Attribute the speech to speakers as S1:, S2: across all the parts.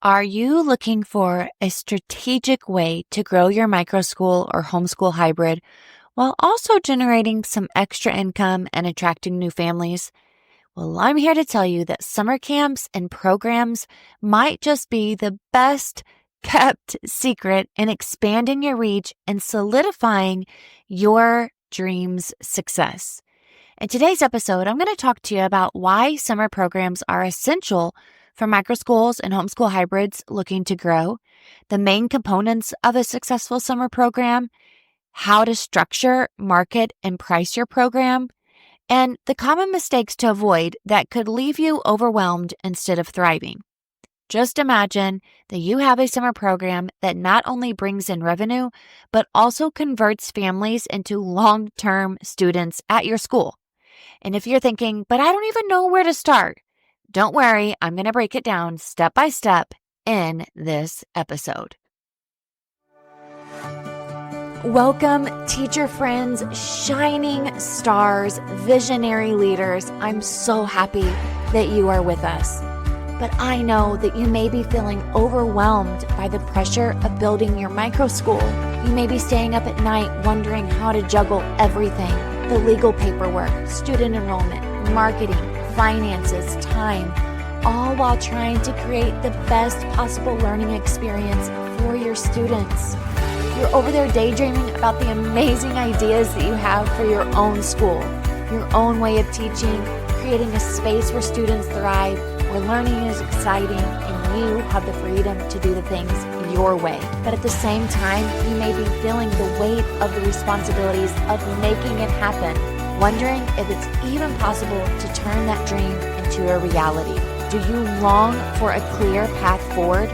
S1: Are you looking for a strategic way to grow your microschool or homeschool hybrid while also generating some extra income and attracting new families? Well, I'm here to tell you that summer camps and programs might just be the best kept secret in expanding your reach and solidifying your dreams' success. In today's episode, I'm going to talk to you about why summer programs are essential for microschools and homeschool hybrids looking to grow, the main components of a successful summer program, how to structure, market, and price your program, and the common mistakes to avoid that could leave you overwhelmed instead of thriving. Just imagine that you have a summer program that not only brings in revenue, but also converts families into long-term students at your school. And if you're thinking, but I don't even know where to start, don't worry, I'm going to break it down step by step in this episode. Welcome, teacher friends, shining stars, visionary leaders. I'm so happy that you are with us. But I know that you may be feeling overwhelmed by the pressure of building your microschool. You may be staying up at night wondering how to juggle everything: the legal paperwork, student enrollment, marketing, finances, time, all while trying to create the best possible learning experience for your students. You're over there daydreaming about the amazing ideas that you have for your own school, your own way of teaching, creating a space where students thrive, where learning is exciting, and you have the freedom to do the things your way. But at the same time, you may be feeling the weight of the responsibilities of making it happen, wondering if it's even possible to turn that dream into a reality. Do you long for a clear path forward?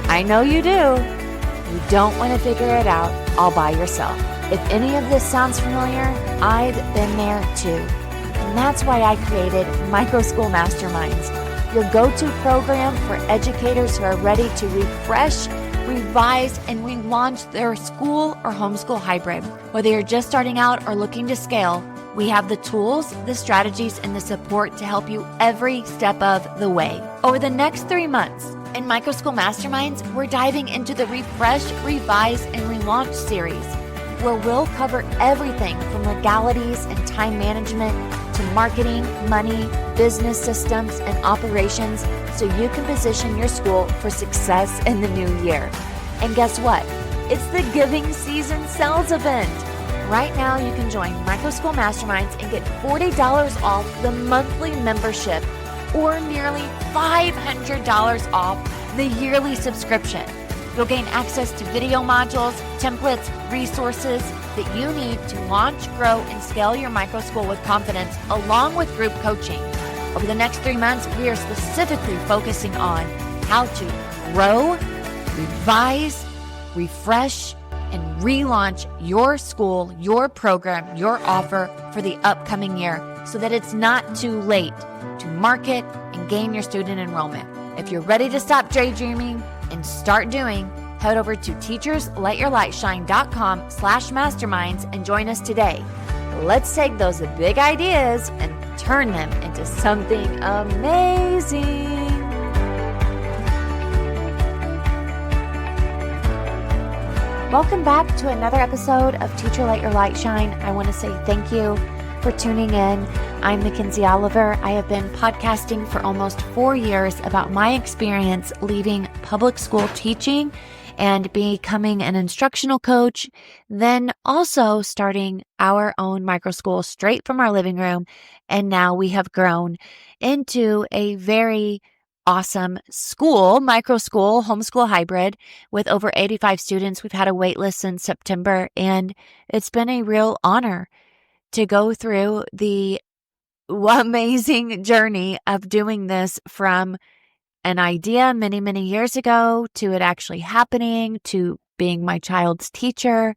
S1: I know you do. You don't want to figure it out all by yourself. If any of this sounds familiar, I've been there too. And that's why I created Microschool Masterminds, your go-to program for educators who are ready to refresh, revise, and relaunch their school or homeschool hybrid. Whether you're just starting out or looking to scale, we have the tools, the strategies, and the support to help you every step of the way. Over the next 3 months, in Microschool Masterminds, we're diving into the Refresh, Revise, and Relaunch series, where we'll cover everything from legalities and time management to marketing, money, business systems, and operations so you can position your school for success in the new year. And guess what? It's the Giving Season Sales event. Right now, you can join Microschool Masterminds and get $40 off the monthly membership or nearly $500 off the yearly subscription. You'll gain access to video modules, templates, resources that you need to launch, grow, and scale your microschool with confidence, along with group coaching. Over the next 3 months, we are specifically focusing on how to grow, revise, refresh, and relaunch your school, your program, your offer for the upcoming year so that it's not too late to market and gain your student enrollment. If you're ready to stop daydreaming and start doing, head over to teachersletyourlightshine.com/masterminds and join us today. Let's take those big ideas and turn them into something amazing. Welcome back to another episode of Teacher Let Your Light Shine. I want to say thank you for tuning in. I'm Mackenzie Oliver. I have been podcasting for almost 4 years about my experience leaving public school teaching and becoming an instructional coach, then also starting our own microschool straight from our living room. And now we have grown into a very awesome school, microschool, homeschool hybrid with over 85 students. We've had a wait list since September, and it's been a real honor to go through the amazing journey of doing this from an idea many, many years ago to it actually happening, to being my child's teacher,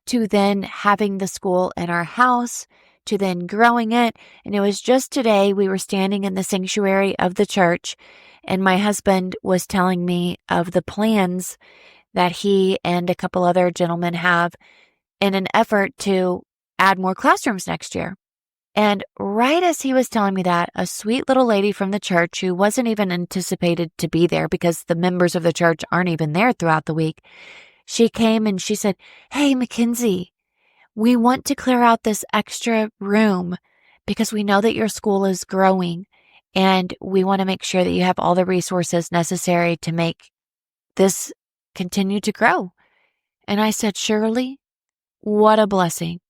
S1: to then having the school in our house, to then growing it. And it was just today we were standing in the sanctuary of the church, and my husband was telling me of the plans that he and a couple other gentlemen have in an effort to add more classrooms next year. And right as he was telling me that, a sweet little lady from the church who wasn't even anticipated to be there because the members of the church aren't even there throughout the week, she came and she said, "Hey, Mackenzie, we want to clear out this extra room because we know that your school is growing and we want to make sure that you have all the resources necessary to make this continue to grow." And I said, "Shirley, what a blessing."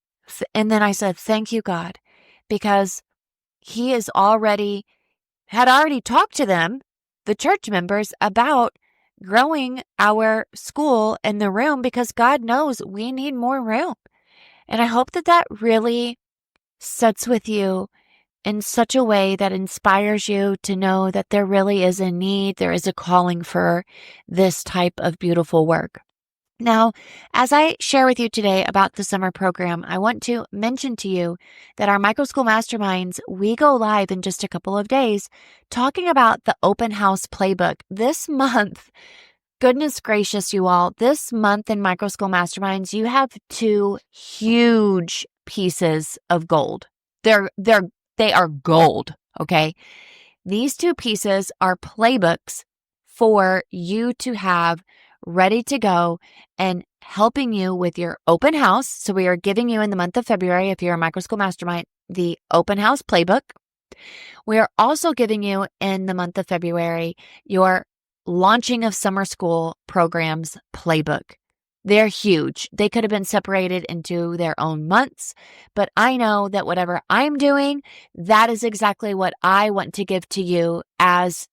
S1: And then I said, "Thank you, God," because he had already talked to them, the church members, about growing our school in the room because God knows we need more room. And I hope that that really sits with you in such a way that inspires you to know that there really is a need, there is a calling for this type of beautiful work. Now, as I share with you today about the summer program, I want to mention to you that our Microschool Masterminds, we go live in just a couple of days talking about the open house playbook. This month, goodness gracious, you all, this month in Microschool Masterminds, you have two huge pieces of gold. They are gold, okay? These two pieces are playbooks for you to have ready to go and helping you with your open house. So we are giving you in the month of February, if you're a Microschool Mastermind, the open house playbook. We are also giving you in the month of February your launching of summer school programs playbook. They're huge. They could have been separated into their own months, but I know that whatever I'm doing, that is exactly what I want to give to you as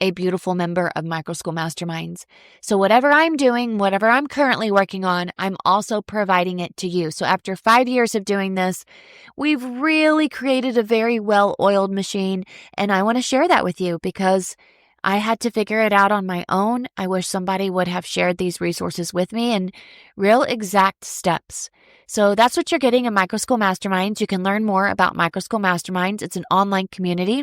S1: a beautiful member of Microschool Masterminds. So whatever I'm doing, whatever I'm currently working on, I'm also providing it to you. So after 5 years of doing this, we've really created a very well-oiled machine, and I want to share that with you because I had to figure it out on my own. I wish somebody would have shared these resources with me and real exact steps. So that's what you're getting in Microschool Masterminds. You can learn more about Microschool Masterminds. It's an online community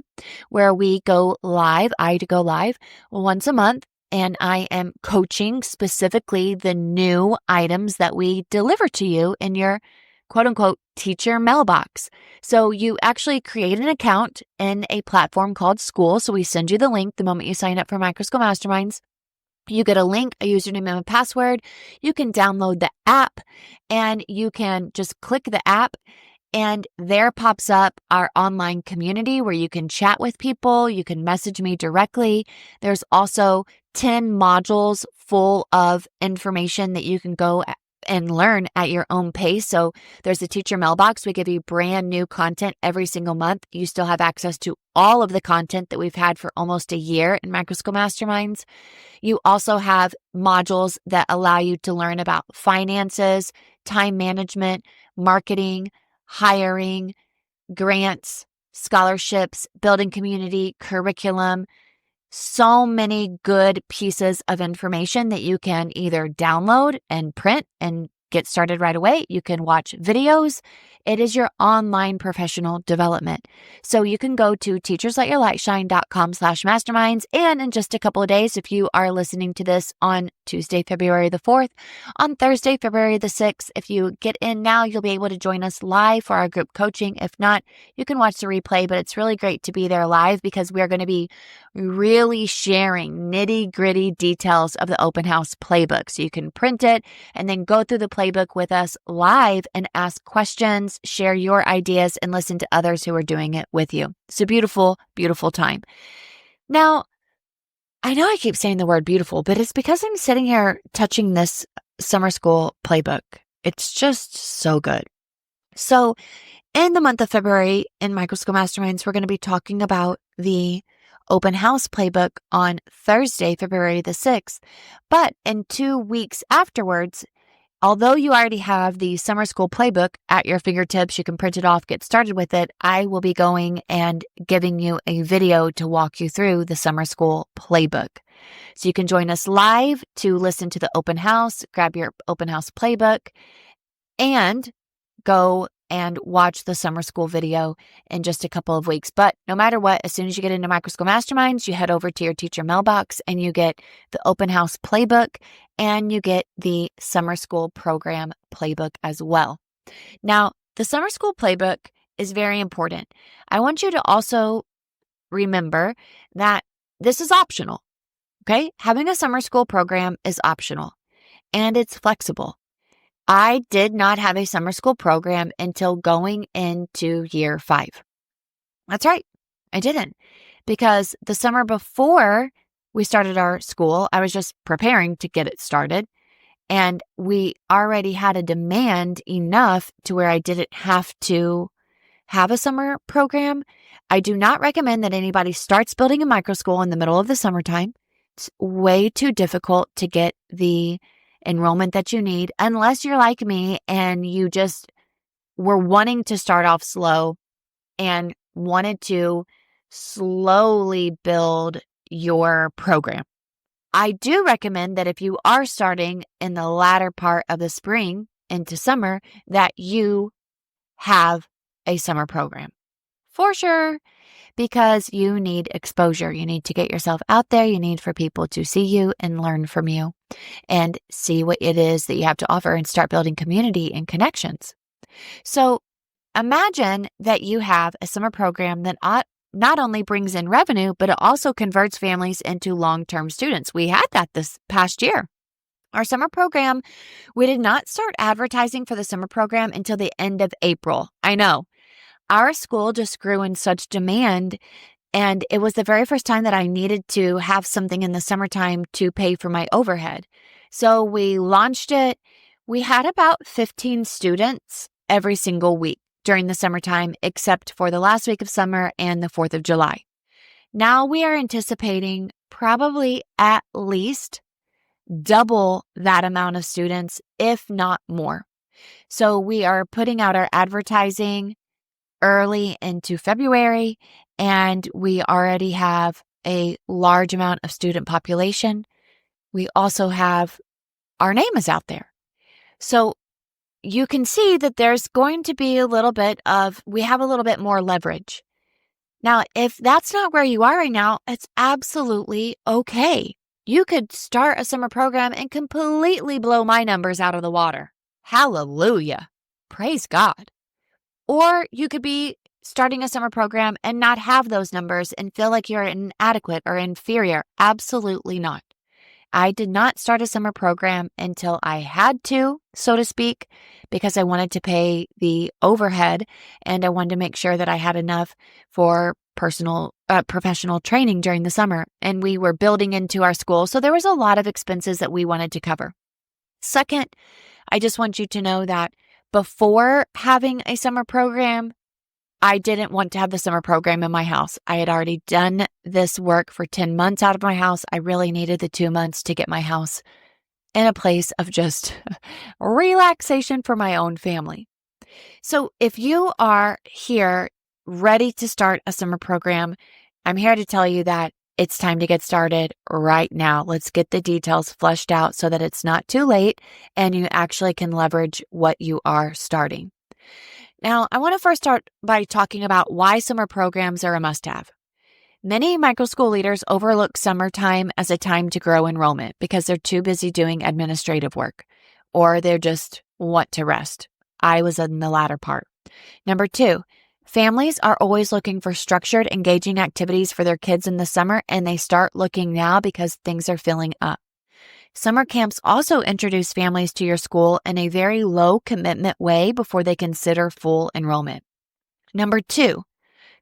S1: where we go live. I go live once a month, and I am coaching specifically the new items that we deliver to you in your quote unquote teacher mailbox. So you actually create an account in a platform called School. So we send you the link the moment you sign up for Microschool Masterminds. You get a link, a username, and a password. You can download the app and you can just click the app, and there pops up our online community where you can chat with people. You can message me directly. There's also 10 modules full of information that you can go and learn at your own pace. So there's a teacher mailbox. We give you brand new content every single month. You still have access to all of the content that we've had for almost a year in Microschool Masterminds. You also have modules that allow you to learn about finances, time management, marketing, hiring, grants, scholarships, building community, curriculum. So many good pieces of information that you can either download and print and get started right away. You can watch videos. It is your online professional development. So you can go to teachersletyourlightshine.com/masterminds. And in just a couple of days, if you are listening to this on Tuesday, February the 4th, on Thursday, February the 6th, if you get in now, you'll be able to join us live for our group coaching. If not, you can watch the replay, but it's really great to be there live because we're going to be really sharing nitty-gritty details of the open house playbook. So you can print it and then go through the playbook with us live and ask questions, share your ideas, and listen to others who are doing it with you. It's a beautiful, beautiful time. Now, I know I keep saying the word beautiful, but it's because I'm sitting here touching this summer school playbook. It's just so good. So in the month of February in Microschool Masterminds, we're going to be talking about the open house playbook on Thursday, February the 6th. But in 2 weeks afterwards, although you already have the summer school playbook at your fingertips, you can print it off, get started with it. I will be going and giving you a video to walk you through the summer school playbook. So you can join us live to listen to the open house, grab your open house playbook, and go and watch the summer school video in just a couple of weeks. But no matter what, as soon as you get into Microschool Masterminds, you head over to your teacher mailbox and you get the open house playbook and you get the summer school program playbook as well. Now, the summer school playbook is very important. I want you to also remember that this is optional, okay? Having a summer school program is optional and it's flexible. I did not have a summer school program until going into year 5. That's right. I didn't, because the summer before we started our school, I was just preparing to get it started. And we already had a demand enough to where I didn't have to have a summer program. I do not recommend that anybody starts building a microschool in the middle of the summertime. It's way too difficult to get the enrollment that you need, unless you're like me and you just were wanting to start off slow and wanted to slowly build your program. I do recommend that if you are starting in the latter part of the spring into summer, that you have a summer program for sure, because you need exposure. You need to get yourself out there. You need for people to see you and learn from you and see what it is that you have to offer and start building community and connections. So imagine that you have a summer program that not only brings in revenue, but it also converts families into long-term students. We had that this past year. Our summer program, we did not start advertising for the summer program until the end of April. I know. Our school just grew in such demand, and it was the very first time that I needed to have something in the summertime to pay for my overhead. So we launched it. We had about 15 students every single week during the summertime, except for the last week of summer and the 4th of July. Now we are anticipating probably at least double that amount of students, if not more. So we are putting out our advertising early into February, and we already have a large amount of student population. We also have our name is out there. So you can see that there's going to be we have a little bit more leverage. Now, if that's not where you are right now, it's absolutely okay. You could start a summer program and completely blow my numbers out of the water. Hallelujah. Praise God. Or you could be starting a summer program and not have those numbers and feel like you're inadequate or inferior. Absolutely not. I did not start a summer program until I had to, so to speak, because I wanted to pay the overhead and I wanted to make sure that I had enough for professional training during the summer. And we were building into our school, so there was a lot of expenses that we wanted to cover. Second, I just want you to know that before having a summer program, I didn't want to have the summer program in my house. I had already done this work for 10 months out of my house. I really needed the 2 months to get my house in a place of just relaxation for my own family. So if you are here ready to start a summer program, I'm here to tell you that it's time to get started right now. Let's get the details fleshed out so that it's not too late and you actually can leverage what you are starting. Now, I want to first start by talking about why summer programs are a must-have. Many microschool leaders overlook summertime as a time to grow enrollment because they're too busy doing administrative work, or they just want to rest. I was in the latter part. Number 2, families are always looking for structured, engaging activities for their kids in the summer, and they start looking now because things are filling up. Summer camps also introduce families to your school in a very low commitment way before they consider full enrollment. Number 2,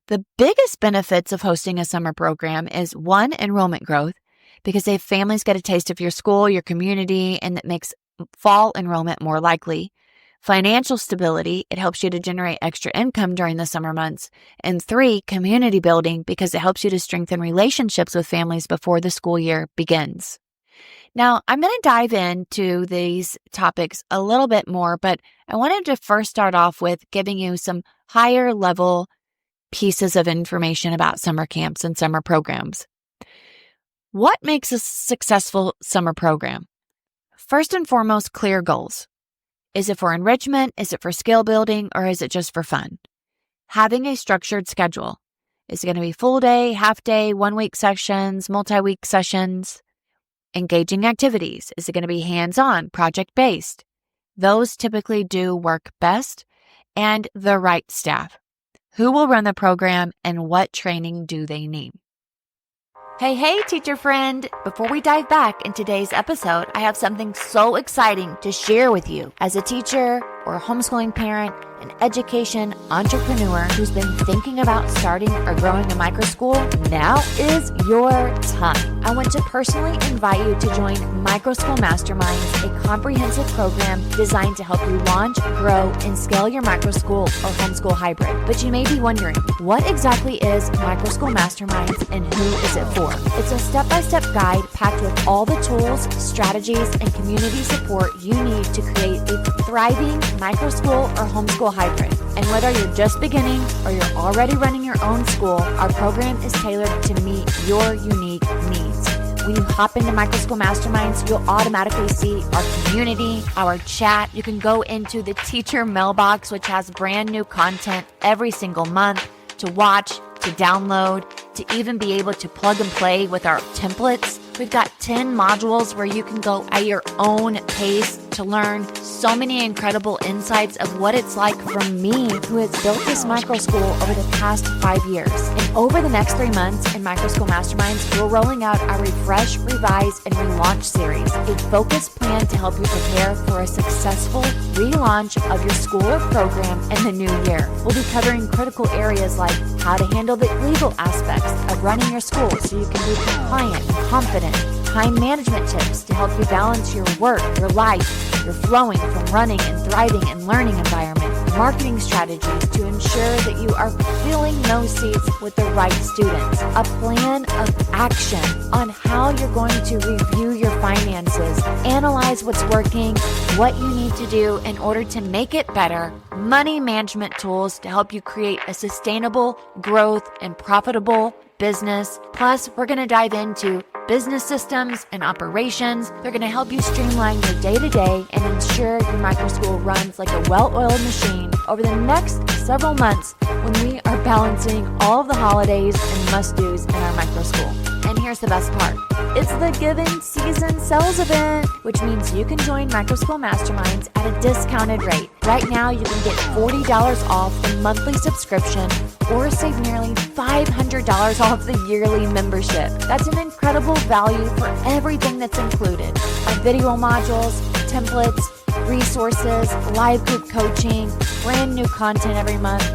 S1: the biggest benefits of hosting a summer program is 1, enrollment growth, because if families get a taste of your school, your community, and that makes fall enrollment more likely. Financial stability, it helps you to generate extra income during the summer months. And 3, community building, because it helps you to strengthen relationships with families before the school year begins. Now, I'm going to dive into these topics a little bit more, but I wanted to first start off with giving you some higher level pieces of information about summer camps and summer programs. What makes a successful summer program? First and foremost, clear goals. Is it for enrichment? Is it for skill building? Or is it just for fun? Having a structured schedule. Is it going to be full day, half day, 1-week sessions, multi-week sessions? Engaging activities. Is it going to be hands-on, project-based? Those typically do work best, and the right staff. Who will run the program and what training do they need? Hey, teacher friend! Before we dive back in today's episode, I have something so exciting to share with you. As a teacher or a homeschooling parent, an education entrepreneur who's been thinking about starting or growing a microschool, now is your time. I want to personally invite you to join Microschool Masterminds, a comprehensive program designed to help you launch, grow, and scale your microschool or homeschool hybrid. But you may be wondering, what exactly is Microschool Masterminds and who is it for? It's a step-by-step guide packed with all the tools, strategies, and community support you need to create a thriving microschool or homeschool hybrid. And whether you're just beginning or you're already running your own school, our program is tailored to meet your unique needs. When you hop into Microschool Masterminds, you'll automatically see our community, our chat. You can go into the teacher mailbox, which has brand new content every single month to watch, to download, to even be able to plug and play with our templates. We've got 10 modules where you can go at your own pace to learn so many incredible insights of what it's like from me, who has built this microschool over the past 5 years. And over the next 3 months in Microschool Masterminds, we're rolling out our Refresh, Revise, and Relaunch series, a focused plan to help you prepare for a successful relaunch of your school or program in the new year. We'll be covering critical areas like how to handle the legal aspects of running your school so you can be compliant and confident, time management tips to help you balance your work, your life, your flowing from running and thriving and learning environment, marketing strategies to ensure that you are filling those seats with the right students, a plan of action on how you're going to review your finances, analyze what's working, what you need to do in order to make it better, money management tools to help you create a sustainable growth and profitable business. Plus, we're going to dive into business systems and operations. They're going to help you streamline your day-to-day and ensure your microschool runs like a well-oiled machine over the next several months when we are balancing all of the holidays and must-dos in our microschool. And here's the best part. It's the Giving Season Sales Event, which means you can join Microschool Masterminds at a discounted rate. Right now, you can get $40 off the monthly subscription or save nearly $500 off the yearly membership. That's an incredible value for everything that's included. Our video modules, templates, resources, live group coaching, brand new content every month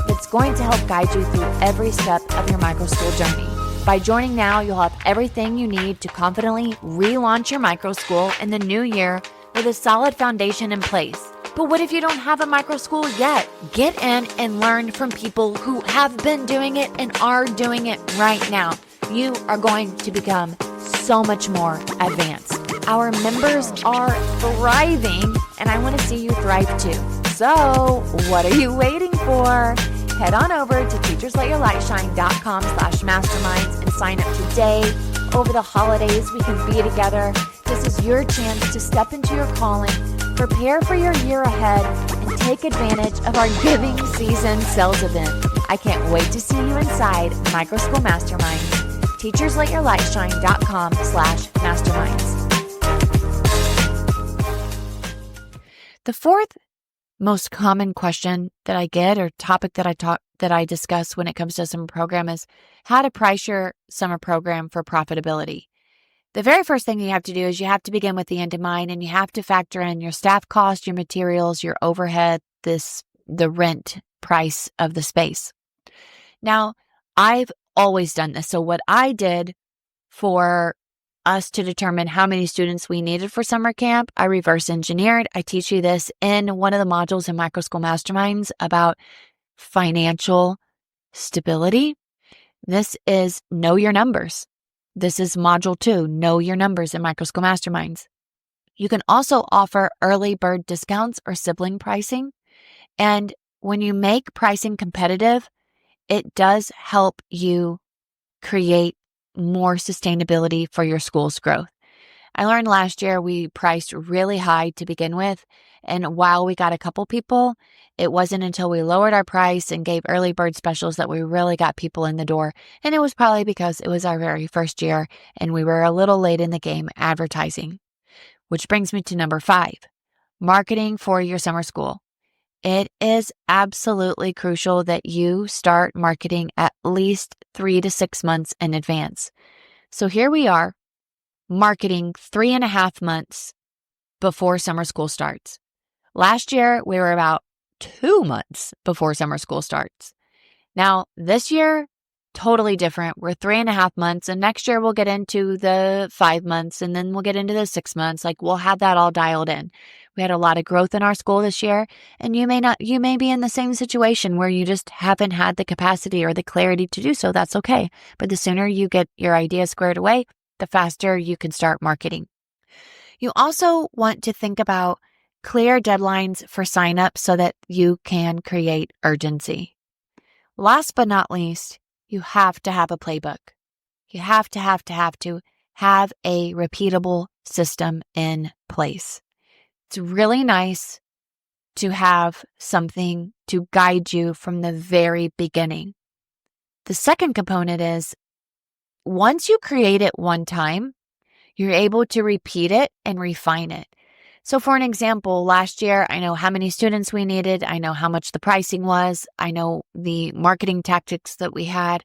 S1: that's going to help guide you through every step of your microschool journey. By joining now, you'll have everything you need to confidently relaunch your microschool in the new year with a solid foundation in place. But what if you don't have a microschool yet? Get in and learn from people who have been doing it and are doing it right now. You are going to become so much more advanced. Our members are thriving, and I want to see you thrive too. So, what are you waiting for? Head on over to teachersletyourlightshine.com/masterminds and sign up today. Over the holidays, we can be together. This is your chance to step into your calling, prepare for your year ahead, and take advantage of our Giving Season Sales Event. I can't wait to see you inside Microschool Masterminds. teachersletyourlightshine.com/masterminds. The fourth most common question that I get or topic that I discuss when it comes to a summer program is how to price your summer program for profitability. The very first thing you have to do is you have to begin with the end in mind, and you have to factor in your staff cost, your materials, your overhead, the rent price of the space. Now, I've always done this. So what I did for us to determine how many students we needed for summer camp, I reverse engineered. I teach you this in one of the modules in Microschool Masterminds about financial stability. This is Know Your Numbers. This is Module 2, Know Your Numbers in Microschool Masterminds. You can also offer early bird discounts or sibling pricing. And when you make pricing competitive, it does help you create more sustainability for your school's growth. I learned last year we priced really high to begin with, and while we got a couple people, it wasn't until we lowered our price and gave early bird specials that we really got people in the door, and it was probably because it was our very first year and we were a little late in the game advertising. Which brings me to number 5, marketing for your summer school. it is absolutely crucial that you start marketing at least 3 to 6 months in advance. So here we are, marketing 3.5 months before summer school starts. Last year, we were about 2 months before summer school starts. Now, this year, totally different. We're 3.5 months, and next year we'll get into the 5 months, and then we'll get into the 6 months. Like, we'll have that all dialed in. We had a lot of growth in our school this year, and you may be in the same situation where you just haven't had the capacity or the clarity to do so. That's okay. But the sooner you get your idea squared away, the faster you can start marketing. You also want to think about clear deadlines for signups so that you can create urgency. Last but not least, you have to have a playbook. You have to have a repeatable system in place. It's really nice to have something to guide you from the very beginning. The second component is once you create it one time, you're able to repeat it and refine it. So for an example, last year, I know how many students we needed. I know how much the pricing was. I know the marketing tactics that we had.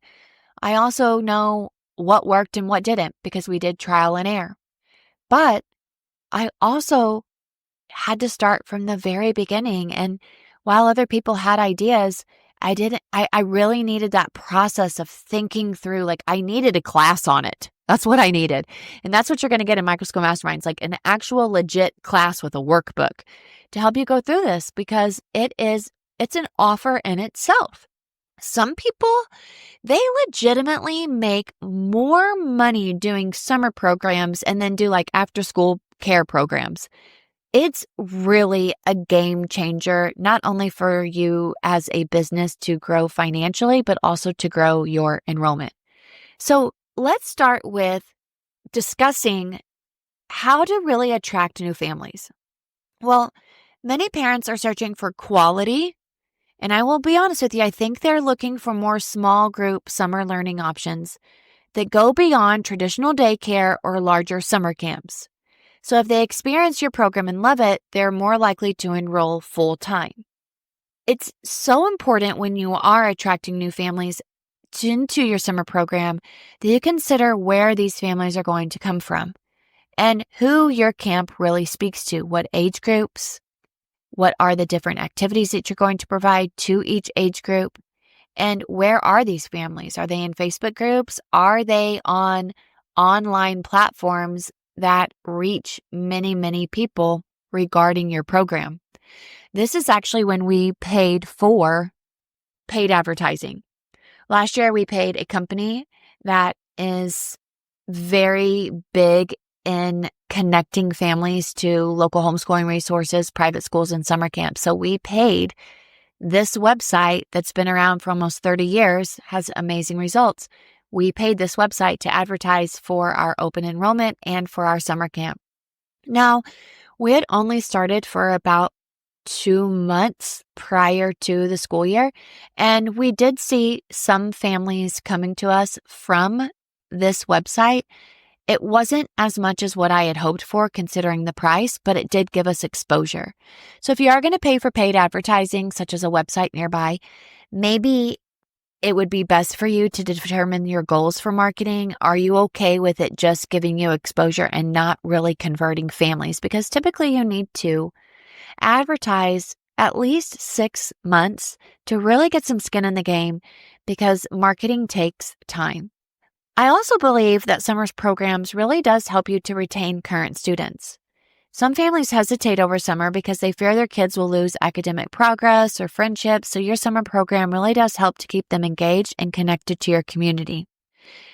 S1: I also know what worked and what didn't because we did trial and error. But I also had to start from the very beginning. And while other people had ideas, I really needed that process of thinking through, like I needed a class on it. That's what I needed. And that's what you're going to get in Microschool Masterminds, like an actual legit class with a workbook to help you go through this because it's an offer in itself. Some people, they legitimately make more money doing summer programs and then do like after school care programs. It's really a game changer, not only for you as a business to grow financially, but also to grow your enrollment. So let's start with discussing how to really attract new families. Well, many parents are searching for quality, and I will be honest with you, I think they're looking for more small group summer learning options that go beyond traditional daycare or larger summer camps. So if they experience your program and love it, they're more likely to enroll full time. It's so important when you are attracting new families into your summer program that you consider where these families are going to come from and who your camp really speaks to, what age groups, what are the different activities that you're going to provide to each age group, and where are these families? Are they in Facebook groups? Are they on online platforms that reach many, many people regarding your program? This is actually when we paid for paid advertising. Last year, we paid a company that is very big in connecting families to local homeschooling resources, private schools, and summer camps. So we paid this website that's been around for almost 30 years, has amazing results. We paid this website to advertise for our open enrollment and for our summer camp. Now, we had only started for about 2 months prior to the school year, and we did see some families coming to us from this website. It wasn't as much as what I had hoped for considering the price, but it did give us exposure. So if you are going to pay for paid advertising, such as a website nearby, maybe it would be best for you to determine your goals for marketing. Are you okay with it just giving you exposure and not really converting families? Because typically you need to advertise at least 6 months to really get some skin in the game because marketing takes time. I also believe that summer's programs really does help you to retain current students. Some families hesitate over summer because they fear their kids will lose academic progress or friendships, so your summer program really does help to keep them engaged and connected to your community.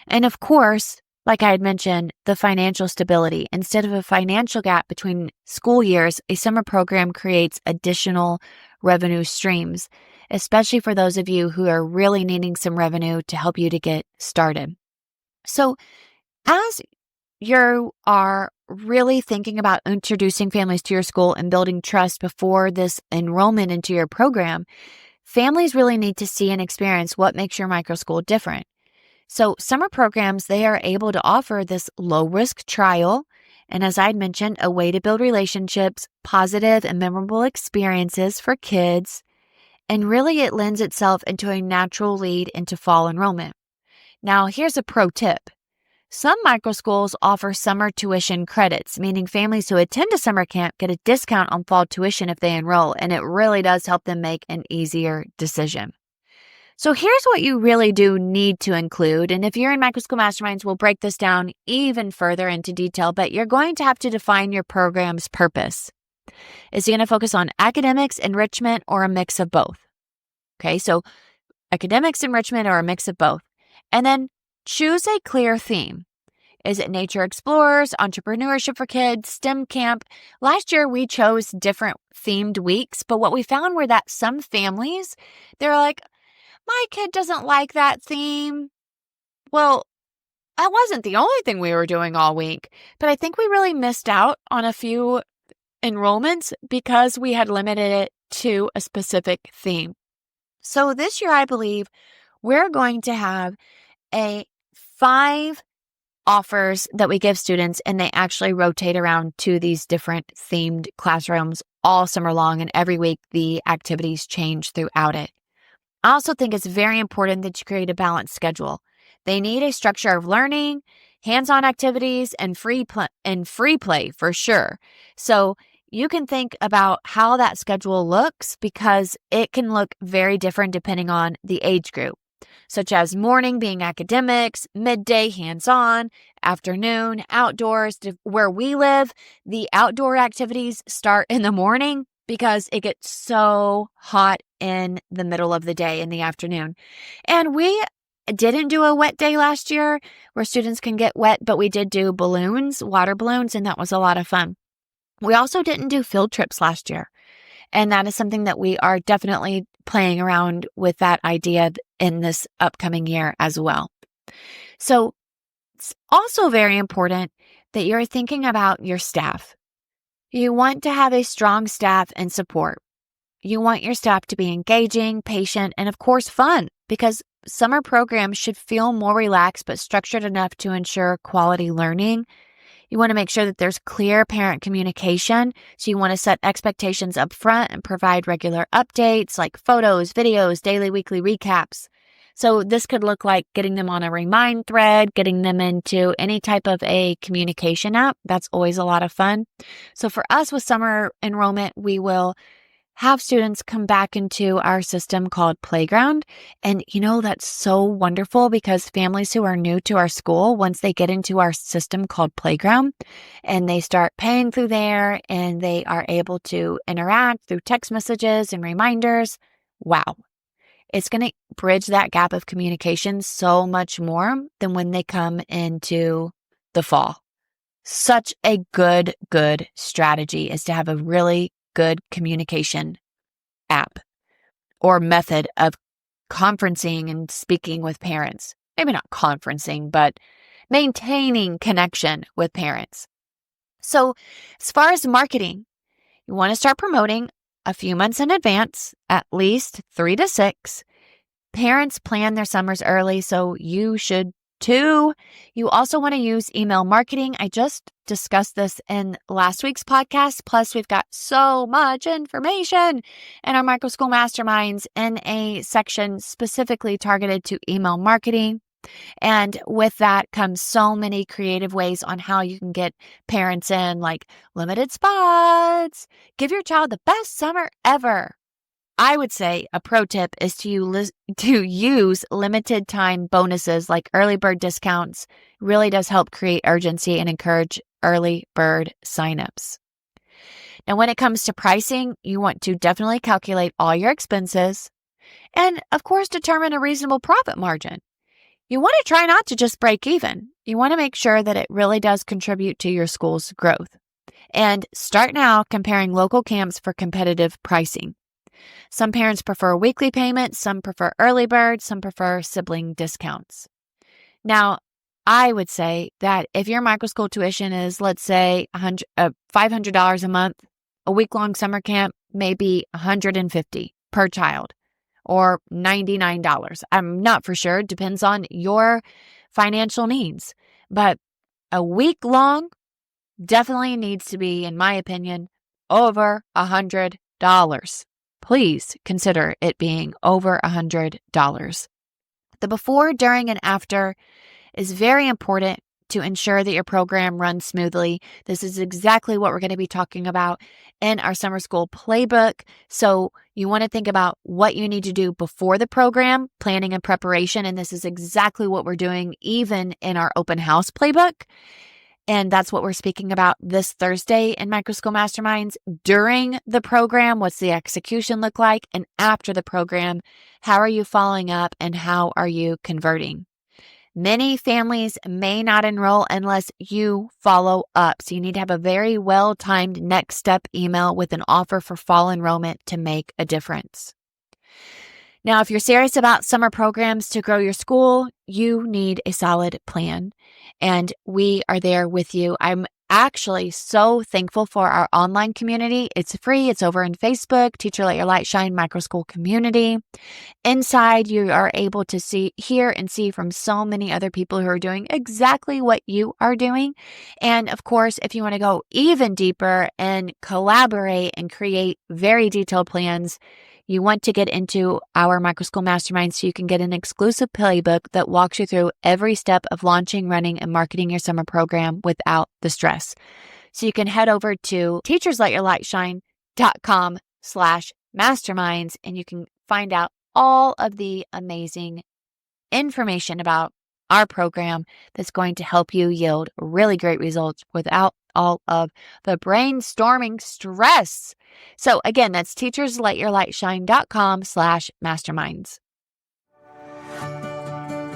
S1: And of course, like I had mentioned, the financial stability. Instead of a financial gap between school years, a summer program creates additional revenue streams, especially for those of you who are really needing some revenue to help you to get started. So as you are really thinking about introducing families to your school and building trust before this enrollment into your program, families really need to see and experience what makes your microschool different. So summer programs, they are able to offer this low-risk trial And as I'd mentioned, a way to build relationships, positive and memorable experiences for kids. And really, it lends itself into a natural lead into fall enrollment. Now, here's a pro tip. Some microschools offer summer tuition credits, meaning families who attend a summer camp get a discount on fall tuition if they enroll, and it really does help them make an easier decision. So here's what you really do need to include, and if you're in Microschool Masterminds, we'll break this down even further into detail, but you're going to have to define your program's purpose. Is it going to focus on academics, enrichment, or a mix of both? Okay, so academics, enrichment, or a mix of both. And then choose a clear theme. Is it nature explorers, entrepreneurship for kids, STEM camp? Last year, we chose different themed weeks, but what we found were that some families, they're like, my kid doesn't like that theme. Well, that wasn't the only thing we were doing all week, but I think we really missed out on a few enrollments because we had limited it to a specific theme. So this year, I believe we're going to have 5 offers that we give students, and they actually rotate around to these different themed classrooms all summer long, and every week the activities change throughout it. I also think it's very important that you create a balanced schedule. They need a structure of learning, hands-on activities, and free play for sure. So you can think about how that schedule looks because it can look very different depending on the age group, such as morning being academics, midday hands-on, afternoon outdoors. Where we live, the outdoor activities start in the morning because it gets so hot in the middle of the day in the afternoon. And we didn't do a wet day last year where students can get wet, but we did do balloons, water balloons, and that was a lot of fun. We also didn't do field trips last year. And that is something that we are definitely playing around with that idea in this upcoming year as well. So it's also very important that you're thinking about your staff. You want to have a strong staff and support. You want your staff to be engaging, patient, and of course fun, because summer programs should feel more relaxed but structured enough to ensure quality learning. You want to make sure that there's clear parent communication. So you want to set expectations up front and provide regular updates like photos, videos, daily, weekly recaps. So this could look like getting them on a remind thread, getting them into any type of a communication app. That's always a lot of fun. So for us with summer enrollment, we will have students come back into our system called Playground. And that's so wonderful because families who are new to our school, once they get into our system called Playground and they start paying through there and they are able to interact through text messages and reminders, wow, it's going to bridge that gap of communication so much more than when they come into the fall. Such a good strategy is to have a really good communication app or method of conferencing and speaking with parents. Maybe not conferencing, but maintaining connection with parents. So as far as marketing, you want to start promoting a few months in advance, at least 3 to 6. Parents plan their summers early, so you should too. You also want to use email marketing. I just discussed this in last week's podcast. Plus, we've got so much information in our Microschool Masterminds in a section specifically targeted to email marketing. And with that comes so many creative ways on how you can get parents in, like limited spots. Give your child the best summer ever. I would say a pro tip is to use limited time bonuses like early bird discounts. Really does help create urgency and encourage early bird signups. Now, when it comes to pricing, you want to definitely calculate all your expenses and, of course, determine a reasonable profit margin. You want to try not to just break even. You want to make sure that it really does contribute to your school's growth. And start now comparing local camps for competitive pricing. Some parents prefer weekly payments, some prefer early bird, some prefer sibling discounts. Now, I would say that if your microschool tuition is, let's say, $500 a month, a week-long summer camp may be $150 per child or $99. I'm not for sure. It depends on your financial needs. But a week-long definitely needs to be, in my opinion, over $100. Please consider it being over $100. The before, during, and after is very important to ensure that your program runs smoothly. This is exactly what we're going to be talking about in our summer school playbook. So you want to think about what you need to do before the program, planning and preparation. And this is exactly what we're doing even in our open house playbook. And that's what we're speaking about this Thursday in Microschool Masterminds. During the program, what's the execution look like? And after the program, how are you following up and how are you converting? Many families may not enroll unless you follow up. So you need to have a very well-timed next step email with an offer for fall enrollment to make a difference. Now, if you're serious about summer programs to grow your school, you need a solid plan, and we are there with you. I'm actually so thankful for our online community. It's free. It's over in Facebook, Teacher Let Your Light Shine Microschool Community. Inside, you are able to hear and see from so many other people who are doing exactly what you are doing. And of course, if you want to go even deeper and collaborate and create very detailed plans, you want to get into our Microschool Mastermind so you can get an exclusive playbook that walks you through every step of launching, running, and marketing your summer program without the stress. So you can head over to teachersletyourlightshine.com/masterminds and you can find out all of the amazing information about our program that's going to help you yield really great results without all of the brainstorming stress. So again, that's teachersletyourlightshine.com/masterminds.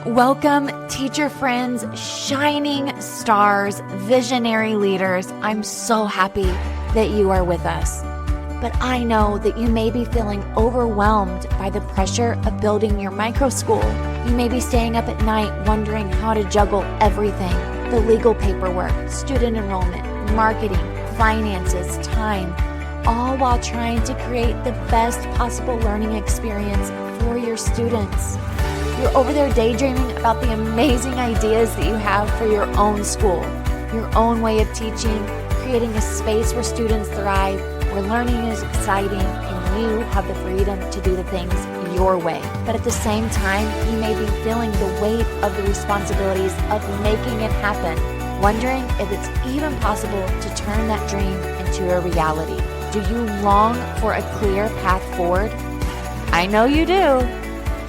S1: Welcome, teacher friends, shining stars, visionary leaders. I'm so happy that you are with us. But I know that you may be feeling overwhelmed by the pressure of building your micro school. You may be staying up at night wondering how to juggle everything: the legal paperwork, student enrollment, marketing, finances, time, all while trying to create the best possible learning experience for your students. You're over there daydreaming about the amazing ideas that you have for your own school, your own way of teaching, creating a space where students thrive, where learning is exciting, and you have the freedom to do the things your way. But at the same time, you may be feeling the weight of the responsibilities of making it happen, wondering if it's even possible to turn that dream into a reality. Do you long for a clear path forward? I know you do.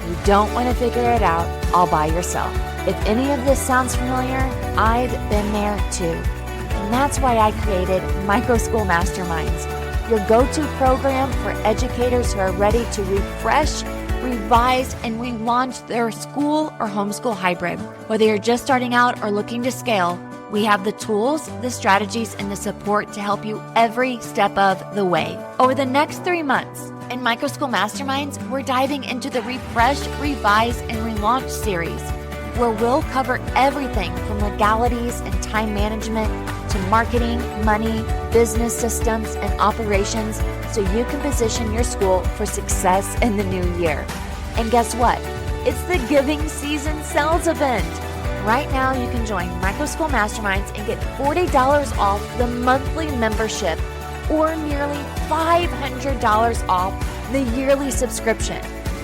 S1: You don't want to figure it out all by yourself. If any of this sounds familiar, I've been there too. And that's why I created Microschool Masterminds, your go-to program for educators who are ready to refresh, revise, and relaunch their school or homeschool hybrid. Whether you're just starting out or looking to scale, we have the tools, the strategies, and the support to help you every step of the way. Over the next 3 months, in Microschool Masterminds, we're diving into the Refresh, Revise, and Relaunch series, where we'll cover everything from legalities and time management to marketing, money, business systems, and operations so you can position your school for success in the new year. And guess what? It's the Giving Season Sales event. Right now, you can join Microschool Masterminds and get $40 off the monthly membership or nearly $500 off the yearly subscription.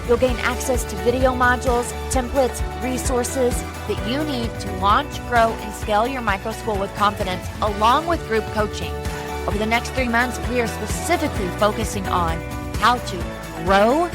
S1: You'll gain access to video modules, templates, resources that you need to launch, grow, and scale your micro school with confidence, along with group coaching. Over the next 3 months, we are specifically focusing on how to grow,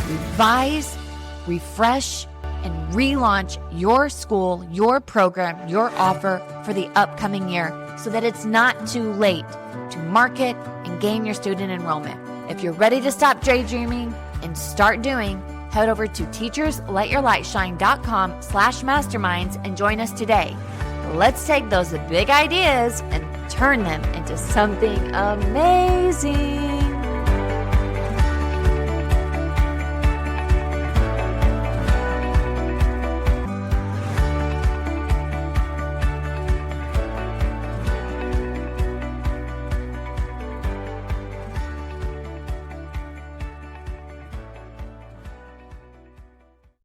S1: revise, refresh, and relaunch your school, your program, your offer for the upcoming year so that it's not too late to market and gain your student enrollment. If you're ready to stop daydreaming and start doing, head over to teachersletyourlightshine.com/masterminds and join us today. Let's take those big ideas and turn them into something amazing.